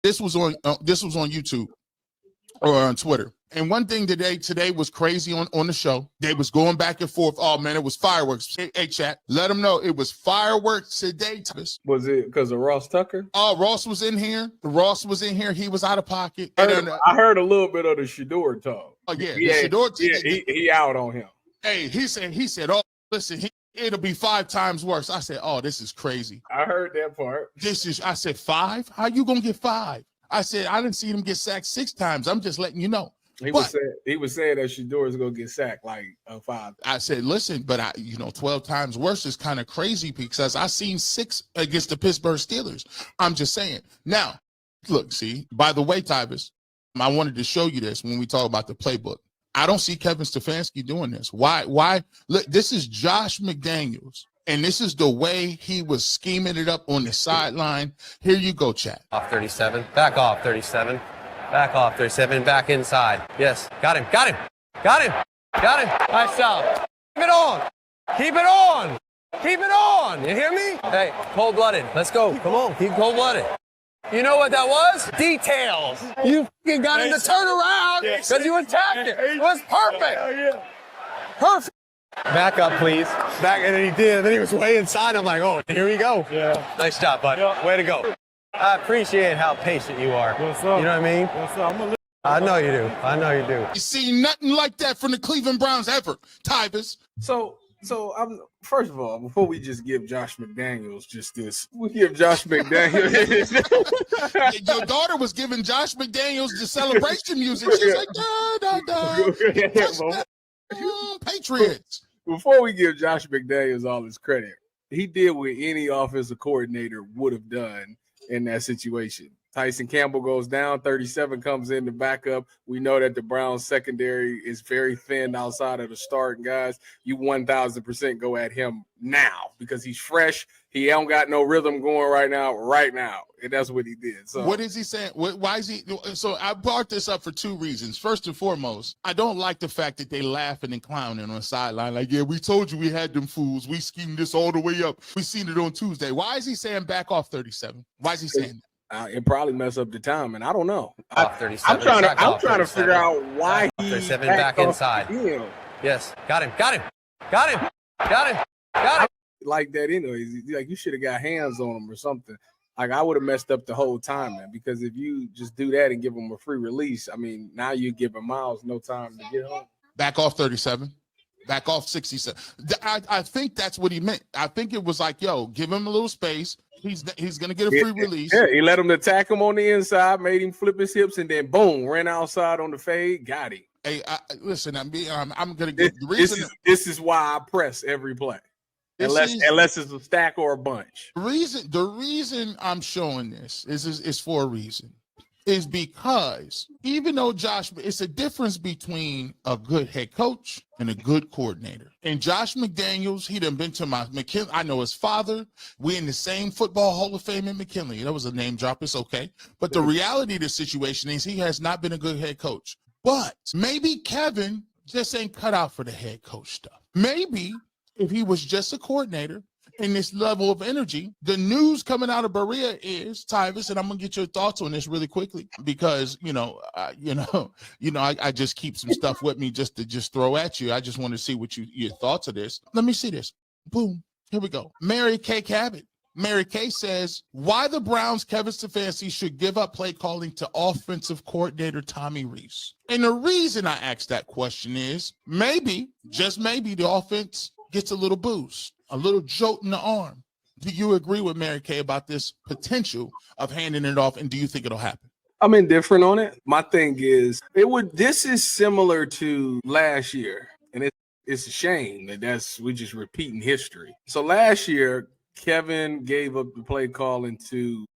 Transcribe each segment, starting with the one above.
This was on YouTube or on Twitter. And one thing today was crazy on the show. They was going back and forth. Oh man, it was fireworks. Hey chat, let them know it was fireworks today. Was it because of Ross Tucker? Oh, Ross was in here. Ross was in here. He was out of pocket. I heard a little bit of the Shador talk. Oh yeah, he out on him. Hey, he said, oh listen, it'll be 5 times worse. I said, oh, this is crazy. I heard that part. I said 5? How you gonna get 5? I said I didn't see him get sacked 6 times. I'm just letting you know. He was saying that Shador is gonna get sacked like 5. I said, listen, but 12 times worse is kind of crazy because I seen 6 against the Pittsburgh Steelers. I'm just saying. Now, look, see, by the way, Tyvis, I wanted to show you this when we talk about the playbook. I don't see Kevin Stefanski doing this. Why? Look, this is Josh McDaniels, and this is the way he was scheming it up on the sideline. Here you go, chat. Off 37, back off 37. Back off 37, back inside. Yes, got him. Nice job. Keep it on. Keep it on. You hear me? Hey, cold-blooded. Let's go. Come on, keep cold-blooded. You know what that was? Details. You got him to turn around because you attacked it. It was perfect. Perfect. Back up, please. Back, and then he did. Then he was way inside. I'm like, oh, here we go. Yeah. Nice job, bud. Yeah. Way to go. I appreciate how patient you are. What's up? You know what I mean? What's up? I know you do. You see nothing like that from the Cleveland Browns ever, Tyvis. So I'm first of all, before we just give Josh McDaniels we give Josh McDaniels. Your daughter was giving Josh McDaniels the celebration music. She's like, Patriots. Before we give Josh McDaniels all his credit, he did what any offensive coordinator would have done in that situation. Tyson Campbell goes down, 37 comes in to back up. We know that the Browns secondary is very thin outside of the starting guys. You 1,000% go at him now because he's fresh. He don't got no rhythm going right now. And that's what he did. So what is he saying? Why is he? So I brought this up for 2 reasons. First and foremost, I don't like the fact that they laughing and clowning on the sideline. Like, yeah, we told you we had them fools. We schemed this all the way up. We seen it on Tuesday. Why is he saying back off 37? Why is he saying that? It probably mess up the time, and I don't know. Off 37. I'm trying to figure out why he 37 back inside. Yes, got him. Like that anyway. Like you should have got hands on him or something. Like I would have messed up the whole time, man. Because if you just do that and give him a free release, I mean, now you're giving Miles no time to get home. Back off 37. Back off 67. I think that's what he meant. I think it was like, yo, give him a little space. He's going to get a free release. Yeah, he let him attack him on the inside, made him flip his hips, and then boom, ran outside on the fade, got him. Hey, listen, I'm going to get the reason. This is why I press every play, unless it's a stack or a bunch. The reason I'm showing this is for a reason. Is because even though it's a difference between a good head coach and a good coordinator. And Josh McDaniels, he done been to my McKinley. I know his father. We in the same football Hall of Fame in McKinley. That was a name drop. It's okay. But the reality of the situation is he has not been a good head coach. But maybe Kevin just ain't cut out for the head coach stuff. Maybe if he was just a coordinator, in this level of energy, the news coming out of Berea is, Tyvis, and I'm gonna get your thoughts on this really quickly because I just keep some stuff with me just to throw at you. I just want to see what your thoughts of this. Let me see this. Boom. Here we go. Mary Kay Cabot. Mary Kay says, why the Browns' Kevin Stefanski should give up play calling to offensive coordinator Tommy Rees. And the reason I asked that question is maybe, just maybe, the offense gets a little boost. A little jolt in the arm. Do you agree with Mary Kay about this potential of handing it off, and do you think it'll happen? I'm indifferent on it. My thing is, this is similar to last year, and it's a shame that we're just repeating history. So last year, Kevin gave up the play calling to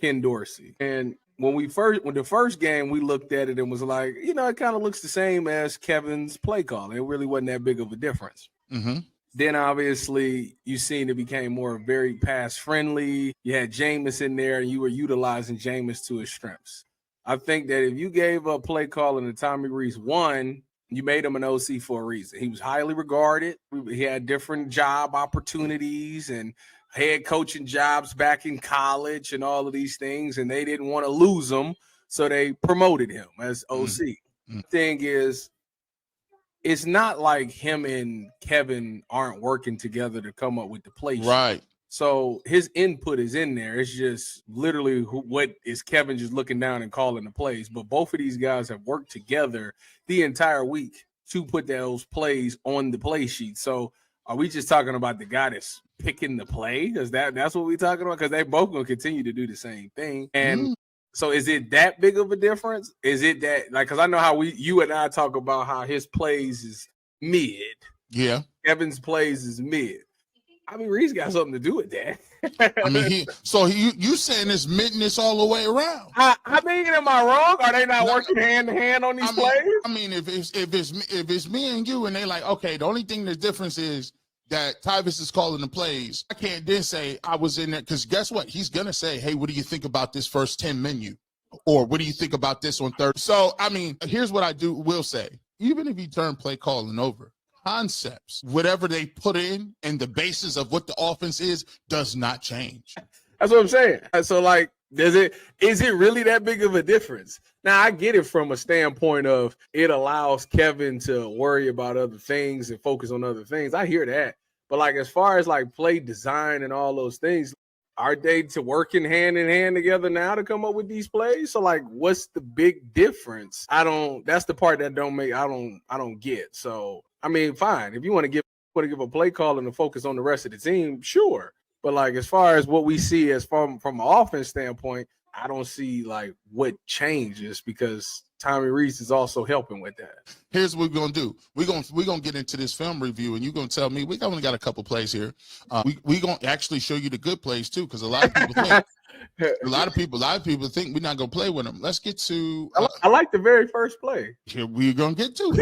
Ken Dorsey, and when the first game, we looked at it and was like, it kind of looks the same as Kevin's play calling. It really wasn't that big of a difference. Mm-hmm. Then obviously you seen it became more very pass friendly. You had Jameis in there and you were utilizing Jameis to his strengths. I think that if you gave up play calling to Tommy Rees, one, you made him an OC for a reason. He was highly regarded. He had different job opportunities and head coaching jobs back in college and all of these things, and they didn't want to lose him, so they promoted him as OC. Thing is, it's not like him and Kevin aren't working together to come up with the play sheet. Right. So his input is in there. It's just literally what is Kevin just looking down and calling the plays. But both of these guys have worked together the entire week to put those plays on the play sheet. So are we just talking about the guy that's picking the play? Because that's what we're talking about? Because they both going to continue to do the same thing. And so is it that big of a difference? Is it that, like, because I know how you and I talk about how his plays is mid. Yeah. Kevin's plays is mid. I mean, Reed's got something to do with that. I mean, you saying it's midness all the way around. I mean, am I wrong? Are they not working hand to hand on these plays? I mean, if it's me and you, and they like, okay, the only thing the difference is that Tyvis is calling the plays. I can't then say I was in there, because guess what? He's gonna say, hey, what do you think about this first 10 menu? Or what do you think about this on third? So I mean, here's what I will say. Even if you turn play calling over, concepts, whatever they put in and the basis of what the offense is, does not change. That's what I'm saying. So like, is it really that big of a difference? Now I get it from a standpoint of it allows Kevin to worry about other things and focus on other things. I hear that. But like, as far as like play design and all those things, are they to working hand in hand together now to come up with these plays? So like, what's the big difference? That's the part that I don't get. So I mean, fine. If you want to give a play call and to focus on the rest of the team, sure. But like, as far as what we see as from an offense standpoint, I don't see like what changes, because Tommy Rees is also helping with that. Here's what we're gonna do. We're gonna get into this film review, and you're gonna tell me we only got a couple plays here. We gonna actually show you the good plays too, because a lot of people think a lot of people think we're not gonna play with them. Let's get to. I like the very first play. Here we're gonna get to.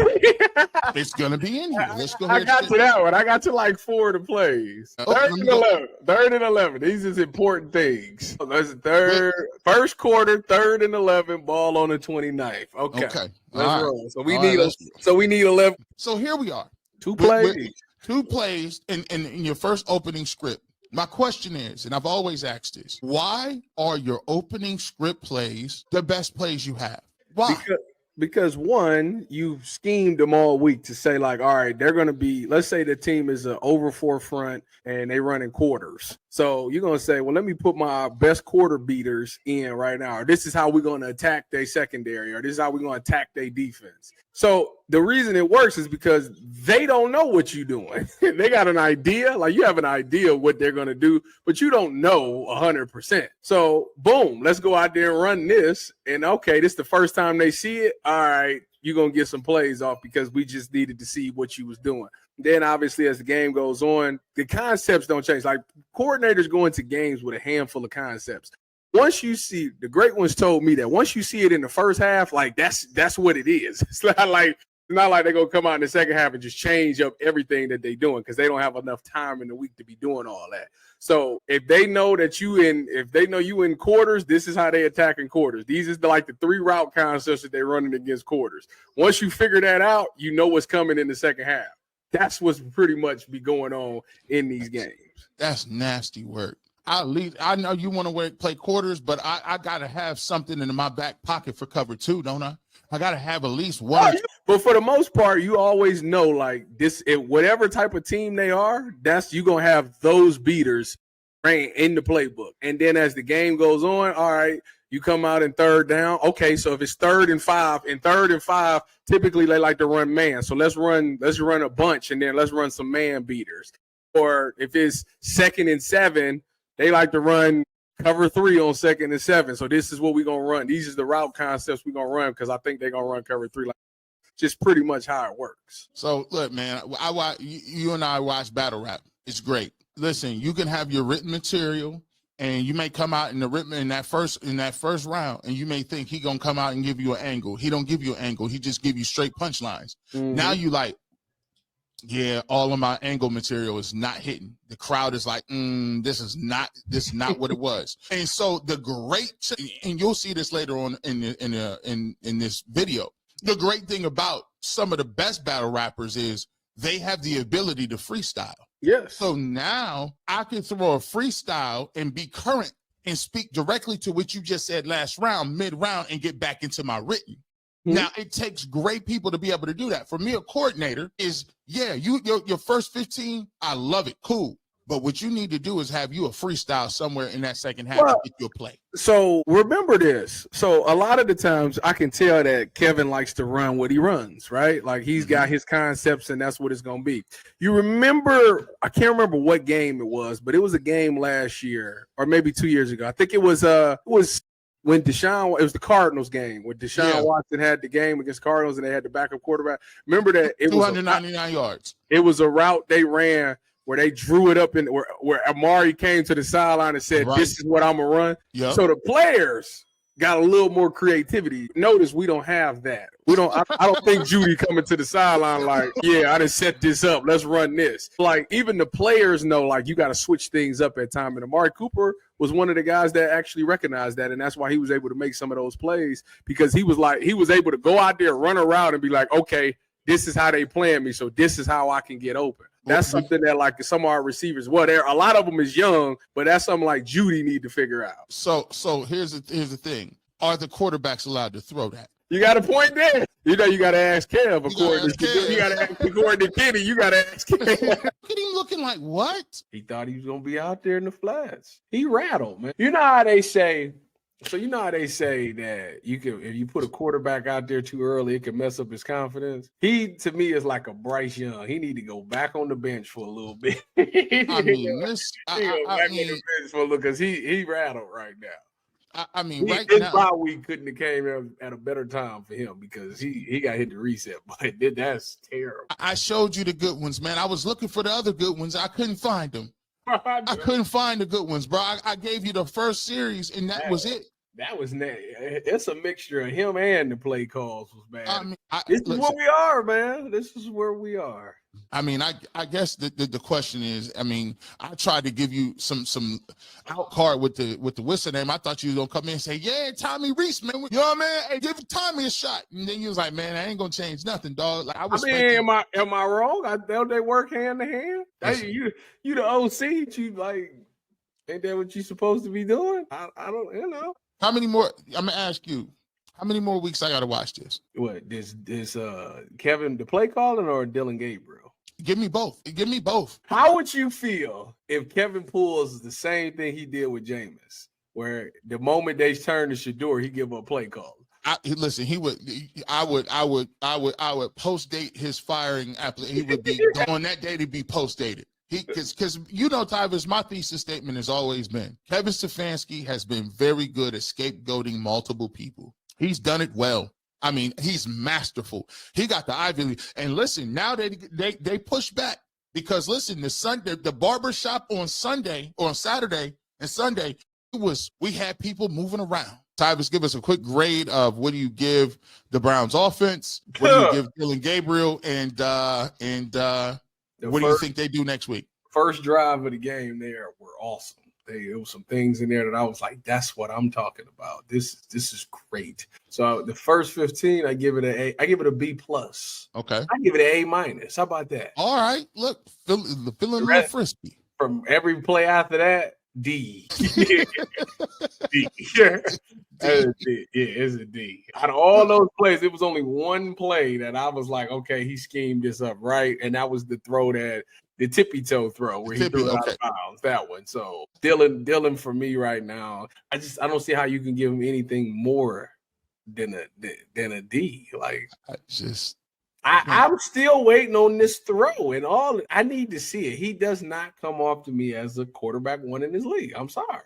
It's gonna be in here. Let's go. I got to that one. I got to like 4 of the plays. Third and 11. These is important things. That's first quarter, 3rd and 11, ball on the 29th. Okay. Let's roll. So we need 11. So here we are. 2 plays. 2 plays in your first opening script. My question is, and I've always asked this, why are your opening script plays the best plays you have? Why? Because one, you schemed them all week to say like, all right, they're going to be, let's say the team is an over 4 front and they run in quarters. So you're going to say, well, let me put my best quarter beaters in right now. Or this is how we're going to attack their secondary, or this is how we're going to attack their defense. So the reason it works is because they don't know what you're doing. They got an idea, like you have an idea of what they're going to do, but you don't know 100%. So boom, let's go out there and run this. And okay, this is the first time they see it. All right, you're going to get some plays off because we just needed to see what you was doing. Then obviously as the game goes on, the concepts don't change. Like coordinators go into games with a handful of concepts. Once you see, the great ones told me that once you see it in the first half, like that's what it is. It's not like they're gonna come out in the second half and just change up everything that they're doing, because they don't have enough time in the week to be doing all that. So if they know that you in quarters, this is how they attack in quarters. These is like the 3 route concepts that they're running against quarters. Once you figure that out, you know what's coming in the second half. That's what's pretty much be going on in these games. That's nasty work. I know you want to play quarters, but I got to have something in my back pocket for cover 2, don't I? I got to have at least one. But for the most part, you always know, like this, whatever type of team they are, you're going to have those beaters in the playbook. And then as the game goes on, all right, you come out in 3rd down. Okay, so if it's 3rd and 5, typically they like to run man. So let's run a bunch, and then let's run some man beaters. Or if it's 2nd and 7, they like to run cover 3 on 2nd and 7. So this is what we're going to run. These are the route concepts we're going to run, because I think they're going to run cover 3. Like, just pretty much how it works. So look, man, you and I watch battle rap. It's great. Listen, you can have your written material, and you may come out in that first round, and you may think he gonna come out and give you an angle. He don't give you an angle. He just give you straight punchlines. Mm-hmm. Now you like, yeah, all of my angle material is not hitting. The crowd is like, this is not what it was. And so and you'll see this later on in this video. The great thing about some of the best battle rappers is they have the ability to freestyle. Yes. So now I can throw a freestyle and be current and speak directly to what you just said last round, mid-round, and get back into my written. Now, it takes great people to be able to do that. For me, a coordinator is, your first 15, I love it, cool. But what you need to do is have you a freestyle somewhere in that second half to get you a play. So remember this. So a lot of the times I can tell that Kevin likes to run what he runs, right? Like he's got his concepts and that's what it's going to be. You remember, I can't remember what game it was, but it was a game last year or maybe 2 years ago. I think it was when it was the Cardinals game when Deshaun Watson had the game against Cardinals and they had the backup quarterback. Remember that it was 299 yards. It was a route they ran where they drew it up in where Amari came to the sideline and said, this is what I'm going to run. Yep. So the players got a little more creativity. Notice we don't have that. I don't think Judy coming to the sideline like, I done set this up. Let's run this. Like even the players know like you got to switch things up at time. And Amari Cooper was one of the guys that actually recognized that. And that's why he was able to make some of those plays because he was able to go out there, run a route and be like, okay, this is how they playing me. So this is how I can get open. That's something that like some of our receivers, a lot of them is young, but that's something like Judy need to figure out. So here's the thing. Are the quarterbacks allowed to throw that? You got a point there. You got to ask Kev. You got to ask according to Kenny. You got to ask Kev. Look at him looking like what? He thought he was going to be out there in the flats. He rattled, man. You know how they say that if you put a quarterback out there too early, it can mess up his confidence. He, to me, is like a Bryce Young. He need to go back on the bench for a little bit. Because he rattled right now. His bye week couldn't have came at a better time for him because he got hit the reset button. That's terrible. I showed you the good ones, man. I was looking for the other good ones. I couldn't find them. I couldn't find the good ones, bro. I gave you the first series, and that was it. That was it's a mixture of him and the play calls was bad. This is where we are, man. This is where we are. I guess the question is, I tried to give you some out card with the whistle name. I thought you was gonna come in and say, yeah, Tommy Reese, man. You know what I mean? Hey, give Tommy a shot. And then you was like, man, I ain't gonna change nothing, dog. Like am I wrong? Don't they work hand to hand? Hey, you the OC, you like, ain't that what you supposed to be doing? I don't, How many more? I'm gonna ask you. How many more weeks I gotta watch this? What this Kevin the play calling or Dylan Gabriel? Give me both. Give me both. How would you feel if Kevin pulls the same thing he did with Jameis, where the moment they turn to Shador, he give a play call? Listen, I would post date his firing application. He would be on that day to be post dated. Because Tyvis, my thesis statement has always been Kevin Stefanski has been very good at scapegoating multiple people. He's done it well. He's masterful. He got the Ivy League. And listen, now they push back because listen, the barber shop on Saturday and Sunday, we had people moving around. Tyvis, give us a quick grade of what do you give the Browns offense? What do you give Dylan Gabriel? And what do you think they do next week? First drive of the game there were awesome. There was some things in there that I was like, that's what I'm talking about. This is great. So the first 15, I give it a B plus. Okay. I give it an A minus. How about that? All right. Look, feeling a little frisky. From every play after that, D. D. It's a D. Out of all those plays, it was only one play that I was like, okay, he schemed this up right, and that was the throw the tippy toe throw where he threw it out of bounds. That one. So Dylan for me right now, I don't see how you can give him anything more than a D. Like I'm still waiting on this throw and all. I need to see it. He does not come off to me as a quarterback one in his league. I'm sorry.